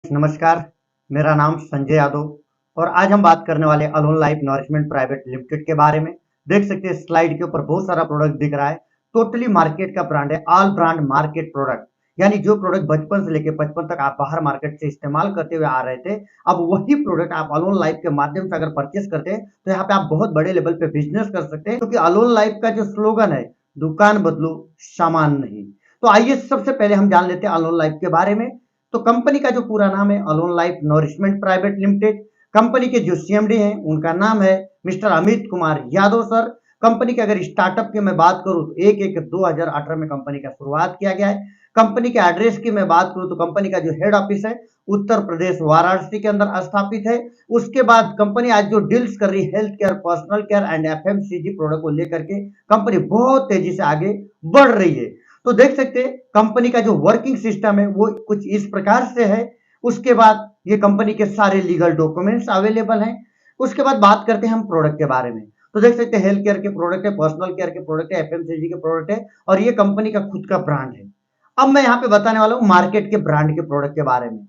नमस्कार, मेरा नाम संजय यादव और आज हम बात करने वाले alone life nourishment private limited के बारे में। देख सकते हैं स्लाइड के ऊपर बहुत सारा प्रोडक्ट दिख रहा है। टोटली मार्केट का ब्रांड है, ऑल ब्रांड मार्केट प्रोडक्ट। यानी जो प्रोडक्ट बचपन से लेके 55 तक आप बाहर मार्केट से इस्तेमाल करते हुए आ रहे थे, अब वही प्रोडक्ट आप अलोन लाइफ के माध्यम से अगर परचेस करते हैं तो यहाँ पे आप बहुत बड़े लेवल पे बिजनेस कर सकते हैं, क्योंकि अलोन लाइफ का जो स्लोगन है, दुकान बदलो सामान नहीं। तो आइए सबसे पहले हम जान लेते हैं अलोन लाइफ के बारे में। तो कंपनी का जो पूरा नाम है alone life nourishment private limited. Company के जो सीएमडी हैं उनका नाम है mister Amit Kumar Yadav sir. Company के अगर स्टार्टअप की मैं बात करूं तो 1/1/2018 में कंपनी का शुरुआत किया गया है। कंपनी के एड्रेस की मैं बात करूं तो कंपनी का जो हेड ऑफिस है उत्तर प्रदेश वाराणसी के अंदर स्थापित है। उसके बाद कंपनी आज जो डील्स कर रही है health care, personal care and FMCG product को लेकर के कंपनी बहुत तेजी से आगे बढ़ रही है। तो देख सकते हैं कंपनी का जो वर्किंग सिस्टम है वो कुछ इस प्रकार से है। उसके बाद ये कंपनी के सारे लीगल डॉक्यूमेंट्स अवेलेबल हैं। उसके बाद बात करते हैं हम प्रोडक्ट के बारे में। तो देख सकते हैं हेल्थ केयर के प्रोडक्ट है, पर्सनल केयर के प्रोडक्ट है, एफएमसीजी के प्रोडक्ट है और ये कंपनी का खुद का ब्रांड है। अब मैं यहाँ पे बताने वाला हूँ मार्केट के ब्रांड के प्रोडक्ट के बारे में।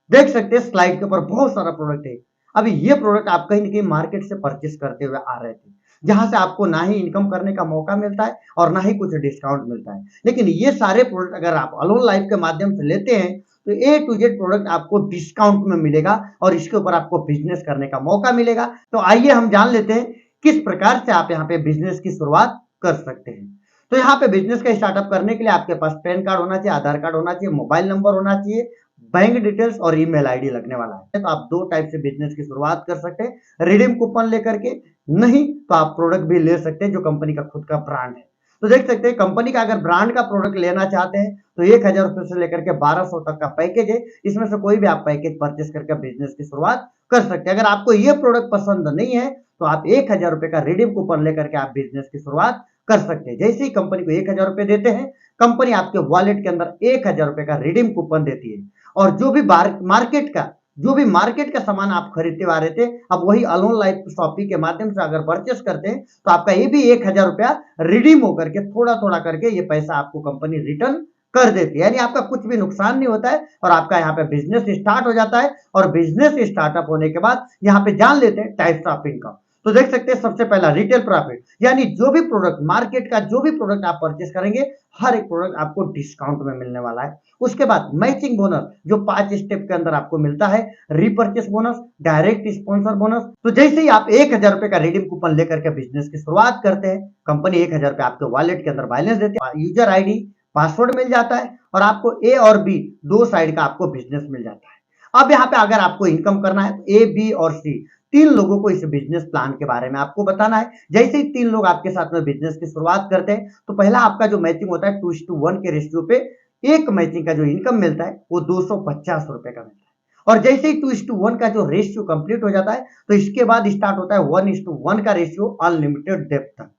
देख सकते हैं स्लाइड के ऊपर बहुत सारा प्रोडक्ट है। अभी ये प्रोडक्ट आप कहीं ना कहीं मार्केट से परचेस करते हुए आ रहे थे, जहां से आपको ना ही इनकम करने का मौका मिलता है और ना ही कुछ डिस्काउंट मिलता है। लेकिन ये सारे प्रोडक्ट अगर आप अलोन लाइफ के माध्यम से लेते हैं तो ए टू जेड प्रोडक्ट आपको डिस्काउंट में मिलेगा और इसके ऊपर आपको बिजनेस करने का मौका मिलेगा। तो आइए हम जान लेते हैं किस प्रकार से आप यहाँ पे बिजनेस की शुरुआत कर सकते हैं। तो यहाँ पे बिजनेस का स्टार्टअप करने के लिए आपके पास पैन कार्ड होना चाहिए, आधार कार्ड होना चाहिए, मोबाइल नंबर होना चाहिए, बैंक डिटेल्स और ईमेल आईडी लगने वाला है। तो आप दो टाइप से बिजनेस की शुरुआत कर सकते हैं, रिडीम कूपन लेकर के, नहीं तो आप प्रोडक्ट भी ले सकते हैं जो कंपनी का खुद का ब्रांड है। तो देख सकते हैं कंपनी का अगर ब्रांड का प्रोडक्ट लेना चाहते हैं तो 1,000 रुपए से लेकर के 1200 तक का पैकेज है। इसमें से कोई भी आप पैकेज परचेस करके बिजनेस की शुरुआत कर सकते हैं। अगर आपको ये प्रोडक्ट पसंद नहीं है तो आप 1,000 रुपए का रिडीम कूपन लेकर के आप बिजनेस की शुरुआत कर सकते हैं। जैसे ही कंपनी को 1,000 रुपए देते हैं, कंपनी आपके वॉलेट के अंदर 1,000 रुपए का रिडीम कूपन देती है और जो भी मार्केट का सामान आप खरीदते आ रहे थे, अब वही अलोन लाइफ शॉपिंग के माध्यम से अगर परचेस करते हैं तो आपका ये भी 1,000 रुपया रिडीम होकर के थोड़ा थोड़ा करके ये पैसा आपको कंपनी रिटर्न कर देती है। यानी आपका कुछ भी नुकसान नहीं होता है और आपका यहाँ पे बिजनेस स्टार्ट हो जाता है। और बिजनेस स्टार्टअप होने के बाद यहाँ पे जान लेते हैं टाइप्स ऑफ इनकम। तो देख सकते हैं सबसे पहला रिटेल प्रॉफिट, यानी जो भी प्रोडक्ट मार्केट का जो भी प्रोडक्ट आप परचेस करेंगे हर एक प्रोडक्ट आपको डिस्काउंट में मिलने वाला है। उसके बाद मैचिंग बोनस जो 5 स्टेप के अंदर आपको मिलता है, repurchase bonus, direct sponsor bonus. तो जैसे ही आप 1,000 रुपए का रिडीम कूपन लेकर के बिजनेस की शुरुआत करते हैं, कंपनी 1,000 रुपए आपके वॉलेट के अंदर बैलेंस देती है, यूजर आईडी पासवर्ड मिल जाता है और आपको ए और बी दो साइड का आपको बिजनेस मिल जाता है। अब यहाँ पे अगर आपको इनकम करना है तो ए बी और सी तीन लोगों को इस बिजनेस प्लान के बारे में आपको बताना है। जैसे ही तीन लोग आपके साथ में बिजनेस की शुरुआत करते हैं तो पहला आपका जो मैचिंग होता है 2:1 के रेशियो पे एक मैचिंग का जो इनकम मिलता है वो 250 रुपए का मिलता है। और जैसे ही 2:1 का जो रेशियो कंप्लीट हो जाता है तो इसके बाद स्टार्ट होता है 1:1 का रेशियो अनलिमिटेड डेप्थ तक।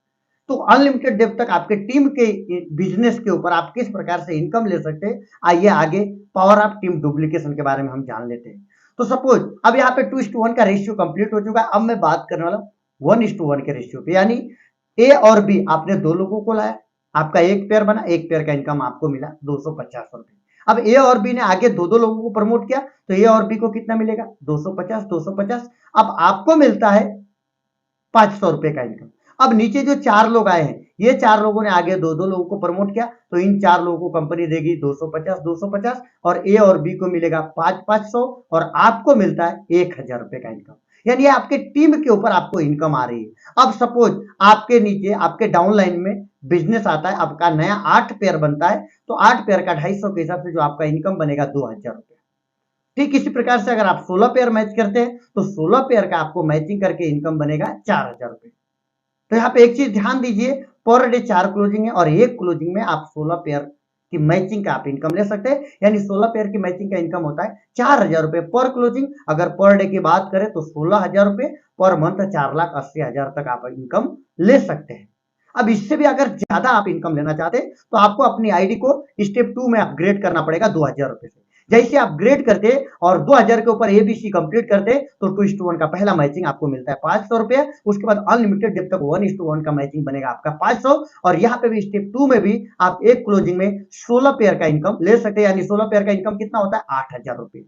तो अनलिमिटेड डेप्थ तक आपके टीम के बिजनेस के ऊपर आप किस प्रकार से इनकम ले सकते हैं, आइए आगे पावर ऑफ टीम डुप्लीकेशन के बारे में हम जान लेते हैं। तो सपोज अब यहाँ पे 2:1 का रेशियो कंप्लीट हो चुका है। अब मैं बात करने वाला हूँ 1:1 के रेशियो पे, यानी ए और बी आपने दो लोगों को लाया, आपका एक पेयर बना, एक पेयर का इनकम आपको मिला 250 रुपए। अब ए और बी ने आगे दो दो लोगों को प्रमोट किया तो ए और बी को कितना मिलेगा 250 250। अब आपको मिलता है 500 रुपए का इनकम। अब नीचे जो चार लोग आए हैं ये चार लोगों ने आगे दो दो लोगों को प्रमोट किया तो इन चार लोगों को कंपनी देगी 250 250 और ए और बी को मिलेगा 500 और आपको मिलता है 1,000 रुपए का इनकम। यानी आपके टीम के ऊपर आपको इनकम आ रही है। अब सपोज आपके नीचे आपके डाउन लाइन में बिजनेस आता है, आपका नया 8 पेयर बनता है तो 8 पेयर का 250 के हिसाब से जो आपका इनकम बनेगा 2,000 रुपया। ठीक इसी प्रकार से अगर आप 16 पेयर मैच करते हैं तो 16 पेयर का आपको मैचिंग करके इनकम बनेगा 4,000 रुपए। तो यहाँ पे एक चीज ध्यान दीजिए, पर डे 4 क्लोजिंग है और एक क्लोजिंग में आप 16 पेयर की मैचिंग का आप इनकम ले सकते हैं। यानी 16 पेयर की मैचिंग का इनकम होता है 4,000 रुपए पर क्लोजिंग। अगर पर डे की बात करें तो 16,000 रुपए पर मंथ, 4,80,000 तक आप इनकम ले सकते हैं। अब इससे भी अगर ज्यादा आप इनकम लेना चाहते हैं तो आपको अपनी आईडी को स्टेप 2 में अपग्रेड करना पड़ेगा 2,000 रुपए से। जैसे अपग्रेड करते और 2,000 के ऊपर एबीसी कंप्लीट करते तो 2:1 का पहला मैचिंग आपको मिलता है 500 रुपए। उसके बाद अनलिमिटेड जब तक 1:1 का मैचिंग बनेगा आपका 500। और यहाँ पे भी स्टेप 2 में भी आप एक क्लोजिंग में 16 पेयर का इनकम ले सकते हैं। यानी 16 पेयर का इनकम कितना होता है 8,000 रुपए।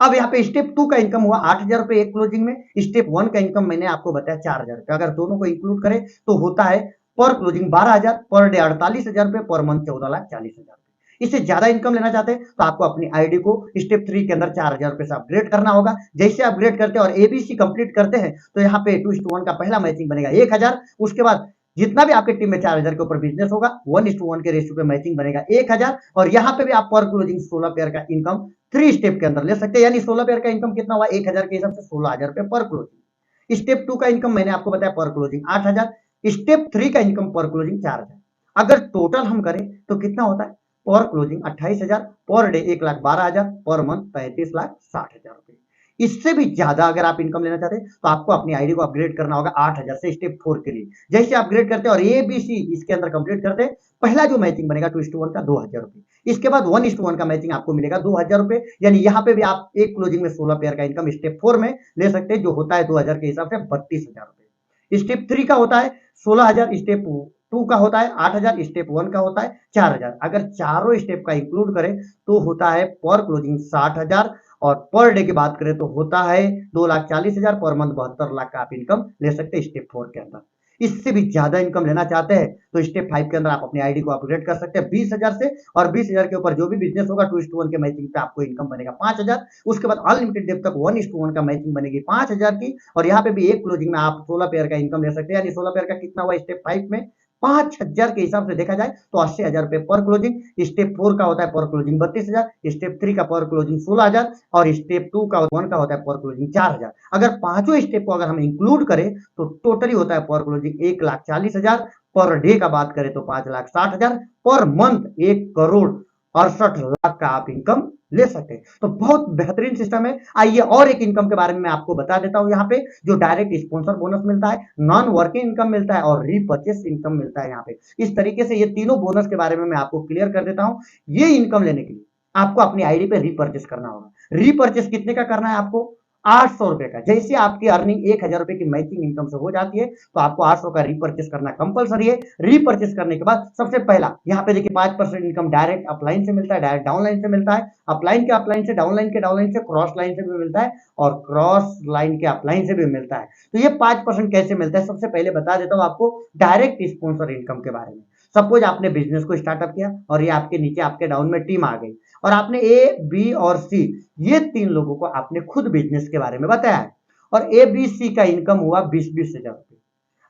अब यहाँ पे स्टेप 2 का इनकम हुआ 8,000 रुपए एक क्लोजिंग में, स्टेप 1 का इनकम मैंने आपको बताया 4,000 रुपए। अगर दोनों को इंक्लूड करें तो होता है पर क्लोजिंग 12,000, पर डे 48,000 रुपए, पर मंथ 14,40,000 रुपए। इससे ज्यादा इनकम लेना चाहते हैं तो आपको अपनी आईडी को स्टेप 3 के अंदर 4,000 रुपए से अपग्रेड करना होगा। जैसे अपग्रेड करते हैं और एबीसी कंप्लीट करते हैं तो यहाँ पे 2:1 का पहला मैचिंग बनेगा 1,000। उसके बाद जितना भी आपके टीम में 4,000 के ऊपर बिजनेस होगा 1:1 के रेशियो पे मैचिंग बनेगा 1,000। और यहाँ पे भी आप पर क्लोजिंग 16 पेयर का इनकम 3 स्टेप के अंदर ले सकते हैं। यानी 16 पेयर का इनकम कितना हुआ 1,000 के हिसाब से 16,000 रुपए पर क्लोजिंग। स्टेप 2 का इनकम मैंने आपको बताया पर क्लोजिंग 8,000, स्टेप 3 का इनकम पर क्लोजिंग 4,000। अगर टोटल हम करें तो कितना होता है पर closing 28,000, per day 1,12,000, per month 35,60,000 रुपए। इससे भी ज्यादा अगर आप इनकम लेना चाहते हैं तो आपको अपनी आईडी को अपग्रेड करना होगा 8,000 से स्टेप 4 के लिए। जैसे अपग्रेड करते हैं और ए बी सी इसके अंदर कंप्लीट करते हैं, पहला जो मैचिंग बनेगा 2:1 का 2,000 रुपए। इसके बाद 1:1 का मैचिंग आपको मिलेगा 2,000 रुपए। यानी यहाँ पे भी आप एक क्लोजिंग में 16 पेयर का इनकम स्टेप 4 में ले सकते हैं, जो होता है 2,000 के हिसाब से 32,000 रुपए। स्टेप 3 का होता है 16,000, स्टेप 2 का होता है 8,000, स्टेप 1 का होता है 4,000। अगर चारों स्टेप का इंक्लूड करें तो होता है पर क्लोजिंग 60,000, और पर डे की बात करें तो होता है 2,40,000, पर मंथ 72 लाख का आप इनकम ले सकते हैं स्टेप 4 के अंदर। इससे भी ज्यादा इनकम लेना चाहते हैं तो स्टेप 5 के अंदर आप अपनी आईडी को अपग्रेड कर सकते हैं 20,000 से, और 20,000 के ऊपर जो भी बिजनेस होगा 2:1 के मैचिंग पे आपको इनकम बनेगा 5,000। उसके बाद अनलिमिटेड डेप तक 1:1 का मैचिंग बनेगी 5,000 की। और यहाँ पे भी एक क्लोजिंग में आप 16 पेयर का इनकम ले सकते हैं। यानी 16 पेयर का कितना हुआ स्टेप 5 में 5,000 के हिसाब से देखा जाए तो 80,000 रुपए पर क्लोजिंग। स्टेप 4 का होता है पर क्लोजिंग 32,000, स्टेप 3 का पर क्लोजिंग 16,000, और स्टेप 2 का 1 का होता है पर क्लोजिंग 4,000। अगर पांचों स्टेप को अगर हम इंक्लूड करें तो टोटली होता है पर क्लोजिंग 1,40,000, पर डे का बात करें तो 5,60,000, पर मंथ 1,68,00,000 का आप इनकम ले सकते हैं। तो बहुत बेहतरीन सिस्टम है। आइए और एक इनकम के बारे में मैं आपको बता देता हूं। यहाँ पे जो डायरेक्ट स्पॉन्सर बोनस मिलता है, नॉन वर्किंग इनकम मिलता है और रीपर्चेस इनकम मिलता है। यहाँ पे इस तरीके से ये तीनों बोनस के बारे में मैं आपको क्लियर कर देता हूं। ये इनकम लेने के लिए आपको अपनी आईडी पे रीपर्चेस करना होगा। रीपर्चेस कितने का करना है आपको 800 रुपए का। जैसे आपकी अर्निंग 1,000 रुपए की मैचिंग इनकम से हो जाती है तो आपको 800 का रीपर्चेस करना कंपलसरी है। रीपर्चेस करने के बाद सबसे पहला यहाँ पे देखिए 5% इनकम डायरेक्ट अपलाइन से मिलता है, डायरेक्ट डाउनलाइन से मिलता है, अपलाइन के अपलाइन से, डाउनलाइन के डाउनलाइन से, क्रॉस लाइन से भी मिलता है, और क्रॉस लाइन के अपलाइन से भी मिलता है। तो ये 5% कैसे मिलता है सबसे पहले बता देता हूँ आपको डायरेक्ट स्पॉन्सर इनकम के बारे में। सपोज आपने बिजनेस को स्टार्टअप किया और ये आपके नीचे आपके डाउन में टीम आ गई, और आपने ए बी और सी ये 3 लोगों को आपने खुद बिजनेस के बारे में बताया है, और ए बी सी का इनकम हुआ 20,000 रुपए।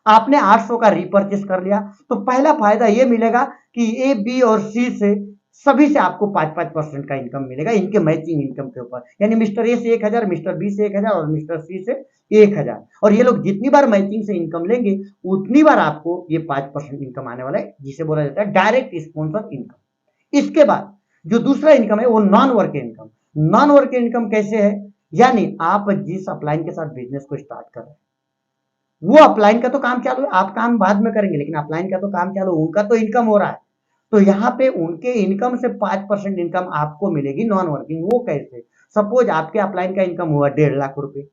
आपने 800 का रीपर्चेस कर लिया तो पहला फायदा ये मिलेगा कि ए बी और सी से सभी से आपको 5-5% का इनकम मिलेगा इनके मैचिंग इनकम के ऊपर। यानी मिस्टर ए से 1,000, मिस्टर बी से 1,000 और मिस्टर सी से 1,000। और ये लोग जितनी बार मैचिंग से इनकम लेंगे उतनी बार आपको ये 5% इनकम आने वाला है, जिसे बोला जाता है डायरेक्ट स्पॉन्सर इनकम। इसके बाद जो दूसरा इनकम है वो non work income. Non work income कैसे है, यानी आप जिस अपलाइन के साथ बिजनेस को स्टार्ट कर रहे हैं वो अपलाइन का तो काम चालू है, आप काम बाद में करेंगे, लेकिन अपलाइन का तो काम चालू, उनका तो इनकम हो रहा है। तो यहाँ पे उनके इनकम से 5% इनकम आपको मिलेगी नॉन वर्किंग। वो कैसे, सपोज आपके अपलाइन का इनकम हुआ 1.5 लाख रुपए,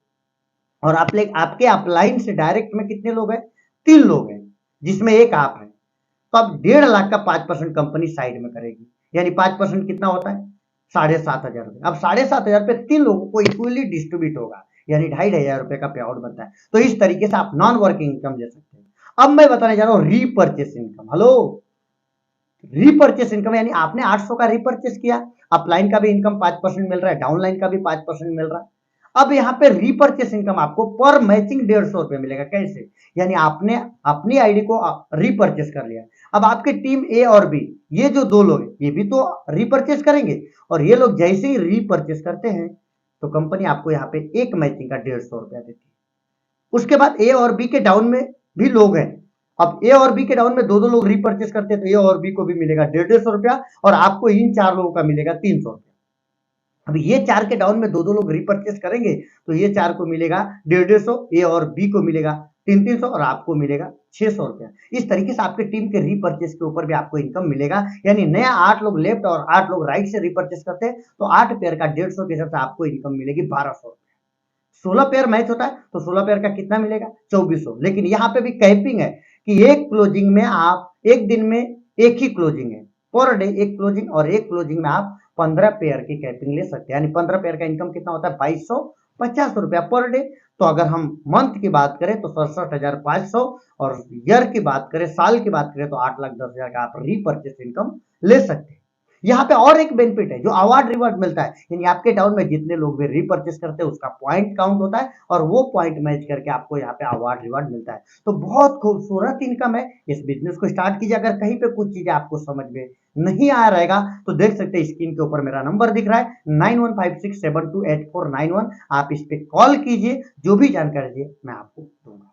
और आपके अपलाइन से डायरेक्ट में कितने लोग हैं 3 लोग हैं, जिसमें एक आप है। तो अब 1.5 लाख का 5% कंपनी साइड में करेगी, यानी 5% कितना होता है 7,500 रुपए। अब 7,500 रुपए 3 लोगों को इक्वली डिस्ट्रीब्यूट होगा, यानी 2,500 रुपए का पे आउट बनता है। तो इस तरीके से आप नॉन वर्किंग इनकम ले सकते हैं। अब मैं बताने जा रहा हूं repurchase income. Hello, repurchase income यानी आपने 800 का रीपर्चेस किया, अपलाइन का भी इनकम 5% मिल रहा है, डाउनलाइन का भी 5% मिल रहा है। अब यहाँ पे रीपर्चेस इनकम आपको पर मैचिंग 150 रुपए मिलेगा। कैसे, यानी आपने अपनी आईडी को रीपर्चेस कर लिया, अब आपकी टीम ए और बी ये जो 2 लोग हैं ये भी तो रीपर्चेस करेंगे, और ये लोग जैसे ही रीपर्चेस करते हैं तो कंपनी आपको यहाँ पे एक मैचिंग का 150 रुपया देती है। उसके बाद ए और बी के डाउन में भी लोग हैं, अब ए और बी के डाउन में 2-2 लोग रीपर्चेस करते हैं तो ए और बी को भी मिलेगा 150 रुपया, और आपको इन 4 लोगों का मिलेगा 300 रुपया। अब ये 4 के डाउन में 2-2 लोग रीपर्चेस करेंगे तो ये 4 को मिलेगा 150, ए और बी को मिलेगा 300 और आपको मिलेगा 600 रुपया। इस तरीके से आपके टीम के रीपर्चेस के ऊपर भी आपको इनकम मिलेगा। यानी नया 8 लोग लेफ्ट और 8 लोग राइट से रीपर्चेस करते हैं तो 8 पेयर का 150 के हिसाब से आपको इनकम मिलेगी 1,200 रुपया। 16 पेयर मैच होता है तो 16 पेयर का कितना मिलेगा 2,400। लेकिन यहाँ पे भी कैपिंग है कि एक क्लोजिंग में आप एक दिन में एक ही क्लोजिंग है, पर डे एक क्लोजिंग, और एक क्लोजिंग में आप 15 पेयर की कैपिंग ले सकते हैं, यानी 15 पेयर का इनकम कितना होता है 2250 रुपया पर डे। तो अगर हम मंथ की बात करें तो 67,500 और ईयर की बात करें, साल की बात करें तो 8,10,000 का आप रीपर्चेस इनकम ले सकते हैं। यहाँ पे और एक बेनिफिट है, जो अवार्ड रिवार्ड मिलता है, यानी आपके टाउन में जितने लोग भी रीपर्चेस करते हैं उसका पॉइंट काउंट होता है और वो पॉइंट मैच करके आपको यहाँ पे अवार्ड रिवार्ड मिलता है। तो बहुत खूबसूरत इनकम है, इस बिजनेस को स्टार्ट कीजिए। अगर कहीं पे कुछ चीजें आपको समझ में नहीं आ रहेगा तो देख सकते हैं स्क्रीन के ऊपर मेरा नंबर दिख रहा है 9156728491। आप इस पे कॉल कीजिए, जो भी जानकारी चाहिए मैं आपको दूंगा।